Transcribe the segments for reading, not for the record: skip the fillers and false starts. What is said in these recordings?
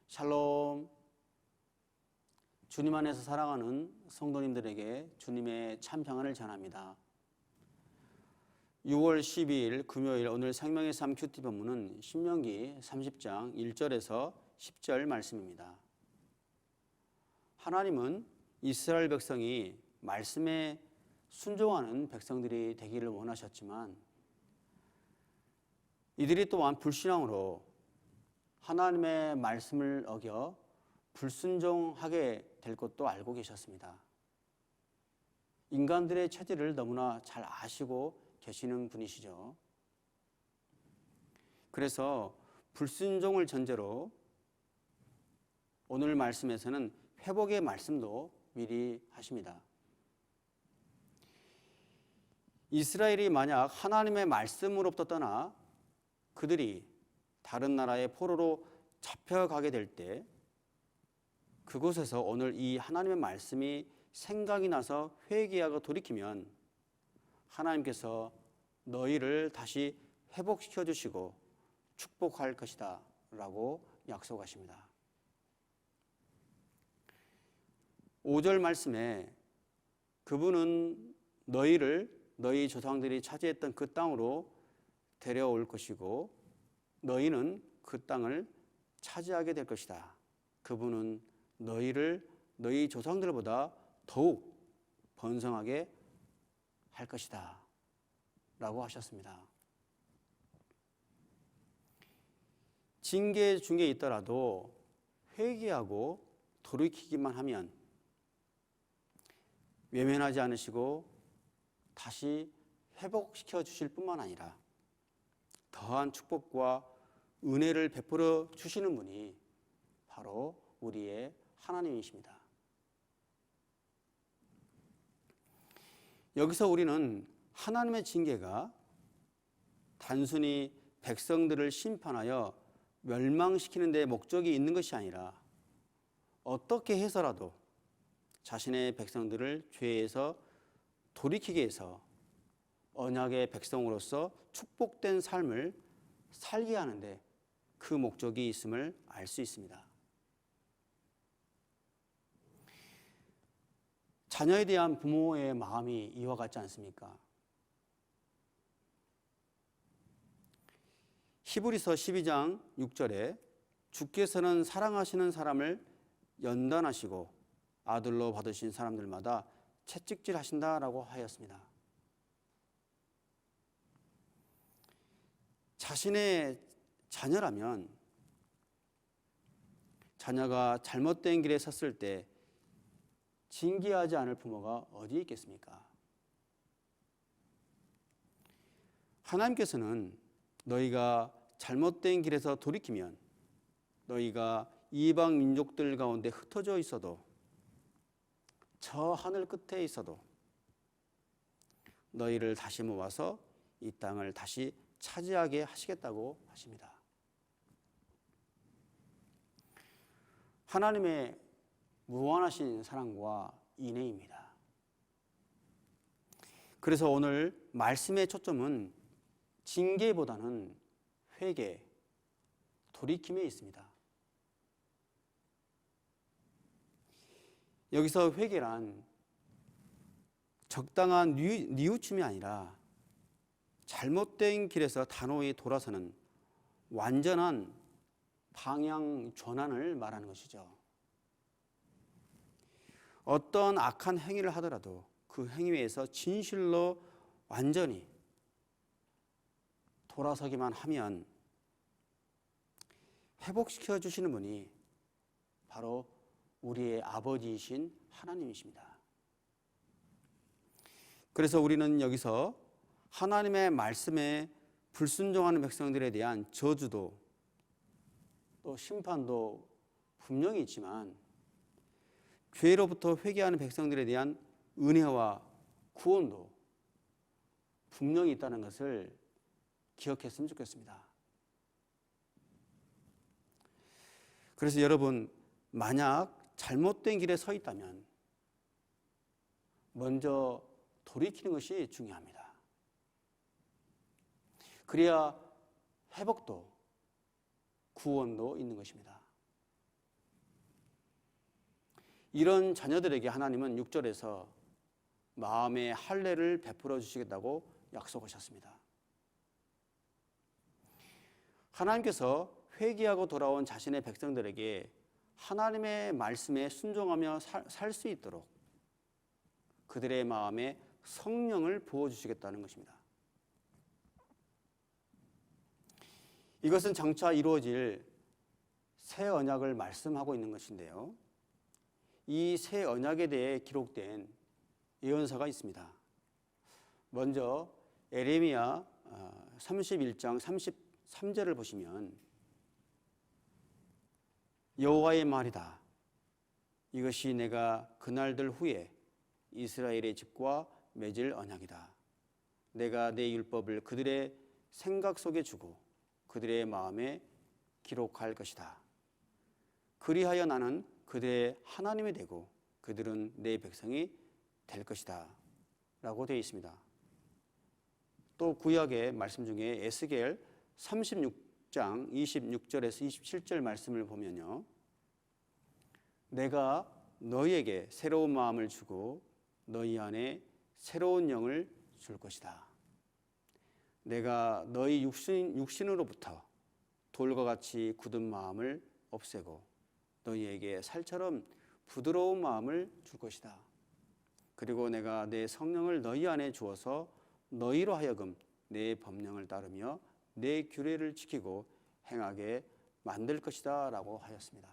샬롬. 주님 안에서 사랑하는 성도님들에게 주님의 참 평안을 전합니다. 6월 12일 금요일 오늘 생명의 삶 큐티 본문은 신명기 30장 1절에서 10절 말씀입니다. 하나님은 이스라엘 백성이 말씀에 순종하는 백성들이 되기를 원하셨지만 이들이 또한 불신앙으로 하나님의 말씀을 어겨 불순종하게 될 것도 알고 계셨습니다. 인간들의 체질을 너무나 잘 아시고 계시는 분이시죠. 그래서 불순종을 전제로 오늘 말씀에서는 회복의 말씀도 미리 하십니다. 이스라엘이 만약 하나님의 말씀으로부터 떠나 그들이 다른 나라의 포로로 잡혀가게 될 때 그곳에서 오늘 이 하나님의 말씀이 생각이 나서 회개하고 돌이키면 하나님께서 너희를 다시 회복시켜 주시고 축복할 것이다 라고 약속하십니다. 5절 말씀에 그분은 너희를 너희 조상들이 차지했던 그 땅으로 데려올 것이고 너희는 그 땅을 차지하게 될 것이다. 그분은 너희를 너희 조상들보다 더욱 번성하게 할 것이다 라고 하셨습니다. 징계 중에 있더라도 회개하고 돌이키기만 하면 외면하지 않으시고 다시 회복시켜 주실 뿐만 아니라 더한 축복과 은혜를 베풀어 주시는 분이 바로 우리의 하나님이십니다. 여기서 우리는 하나님의 징계가 단순히 백성들을 심판하여 멸망시키는 데 목적이 있는 것이 아니라 어떻게 해서라도 자신의 백성들을 죄에서 돌이키게 해서 언약의 백성으로서 축복된 삶을 살게 하는데 그 목적이 있음을 알 수 있습니다. 자녀에 대한 부모의 마음이 이와 같지 않습니까? 히브리서 12장 6절에 주께서는 사랑하시는 사람을 연단하시고 아들로 받으신 사람들마다 채찍질 하신다라고 하였습니다. 자신의 자녀라면 자녀가 잘못된 길에 섰을 때 징계하지 않을 부모가 어디 있겠습니까? 하나님께서는 너희가 잘못된 길에서 돌이키면 너희가 이방 민족들 가운데 흩어져 있어도 저 하늘 끝에 있어도 너희를 다시 모아서 이 땅을 다시 차지하게 하시겠다고 하십니다. 하나님의 무한하신 사랑과 인애입니다. 그래서 오늘 말씀의 초점은 징계보다는 회개, 돌이킴에 있습니다. 여기서 회개란 적당한 뉘우침이 아니라 잘못된 길에서 단호히 돌아서는 완전한 방향 전환을 말하는 것이죠. 어떤 악한 행위를 하더라도 그 행위에서 진실로 완전히 돌아서기만 하면 회복시켜 주시는 분이 바로 우리의 아버지이신 하나님이십니다. 그래서 우리는 여기서 하나님의 말씀에 불순종하는 백성들에 대한 저주도 또 심판도 분명히 있지만 죄로부터 회개하는 백성들에 대한 은혜와 구원도 분명히 있다는 것을 기억했으면 좋겠습니다. 그래서 여러분, 만약 잘못된 길에 서 있다면 먼저 돌이키는 것이 중요합니다. 그래야 회복도 구원도 있는 것입니다. 이런 자녀들에게 하나님은 6절에서 마음의 할례를 베풀어 주시겠다고 약속하셨습니다. 하나님께서 회개하고 돌아온 자신의 백성들에게 하나님의 말씀에 순종하며 살 수 있도록 그들의 마음에 성령을 부어주시겠다는 것입니다. 이것은 장차 이루어질 새 언약을 말씀하고 있는 것인데요. 이 새 언약에 대해 기록된 예언서가 있습니다. 먼저 에레미야 31장 33절을 보시면 여호와의 말이다. 이것이 내가 그날들 후에 이스라엘의 집과 맺을 언약이다. 내가 내 율법을 그들의 생각 속에 주고 그들의 마음에 기록할 것이다. 그리하여 나는 그들의 하나님이 되고 그들은 내 백성이 될 것이다 라고 되어 있습니다. 또 구약의 말씀 중에 에스겔 36장 26절에서 27절 말씀을 보면요, 내가 너희에게 새로운 마음을 주고 너희 안에 새로운 영을 줄 것이다. 내가 너희 육신으로부터 돌과 같이 굳은 마음을 없애고 너희에게 살처럼 부드러운 마음을 줄 것이다. 그리고 내가 내 성령을 너희 안에 주어서 너희로 하여금 내 법령을 따르며 내 규례를 지키고 행하게 만들 것이다 라고 하였습니다.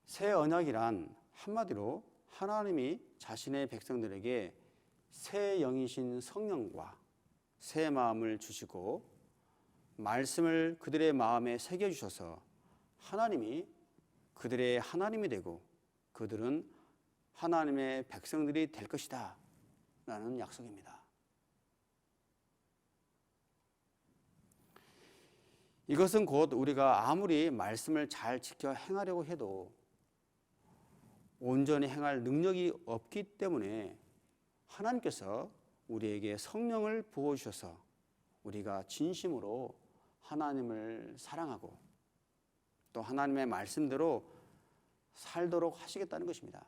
새 언약이란 한마디로 하나님이 자신의 백성들에게 새 영이신 성령과 새 마음을 주시고 말씀을 그들의 마음에 새겨주셔서 하나님이 그들의 하나님이 되고 그들은 하나님의 백성들이 될 것이다 라는 약속입니다. 이것은 곧 우리가 아무리 말씀을 잘 지켜 행하려고 해도 온전히 행할 능력이 없기 때문에 하나님께서 우리에게 성령을 부어주셔서 우리가 진심으로 하나님을 사랑하고 또 하나님의 말씀대로 살도록 하시겠다는 것입니다.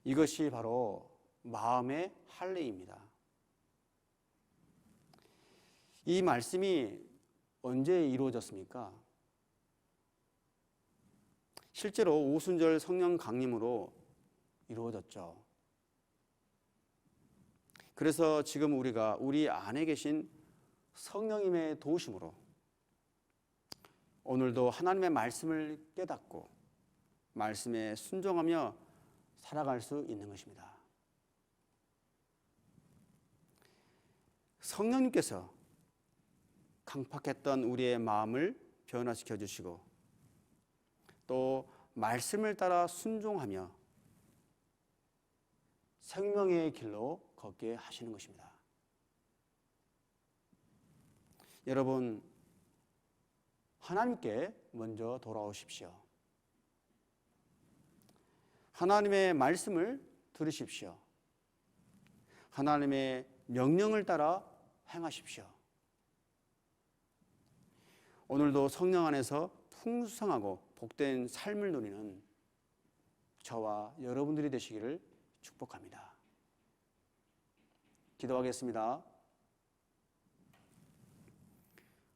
이것이 바로 마음의 할례입니다. 이 말씀이 언제 이루어졌습니까? 실제로 오순절 성령 강림으로 이루어졌죠. 그래서 지금 우리가 우리 안에 계신 성령님의 도우심으로 오늘도 하나님의 말씀을 깨닫고 말씀에 순종하며 살아갈 수 있는 것입니다. 성령님께서 강팍했던 우리의 마음을 변화시켜 주시고 또 말씀을 따라 순종하며 생명의 길로 걷게 하시는 것입니다. 여러분, 하나님께 먼저 돌아오십시오. 하나님의 말씀을 들으십시오. 하나님의 명령을 따라 행하십시오. 오늘도 성령 안에서 풍성하고 복된 삶을 누리는 저와 여러분들이 되시기를 축복합니다. 기도하겠습니다.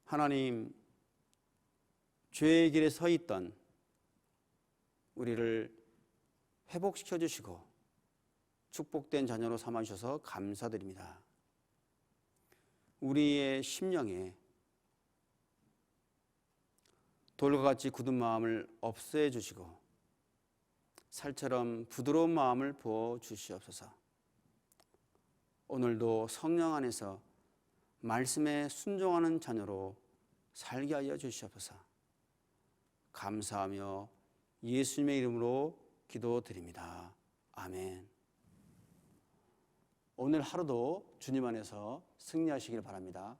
하나님, 죄의 길에 서 있던 우리를 회복시켜 주시고 축복된 자녀로 삼아 주셔서 감사드립니다. 우리의 심령에 돌과 같이 굳은 마음을 없애 주시고 살처럼 부드러운 마음을 부어 주시옵소서. 오늘도 성령 안에서 말씀에 순종하는 자녀로 살게 하여 주시옵소서. 감사하며 예수님의 이름으로 기도드립니다. 아멘. 오늘 하루도 주님 안에서 승리하시길 바랍니다.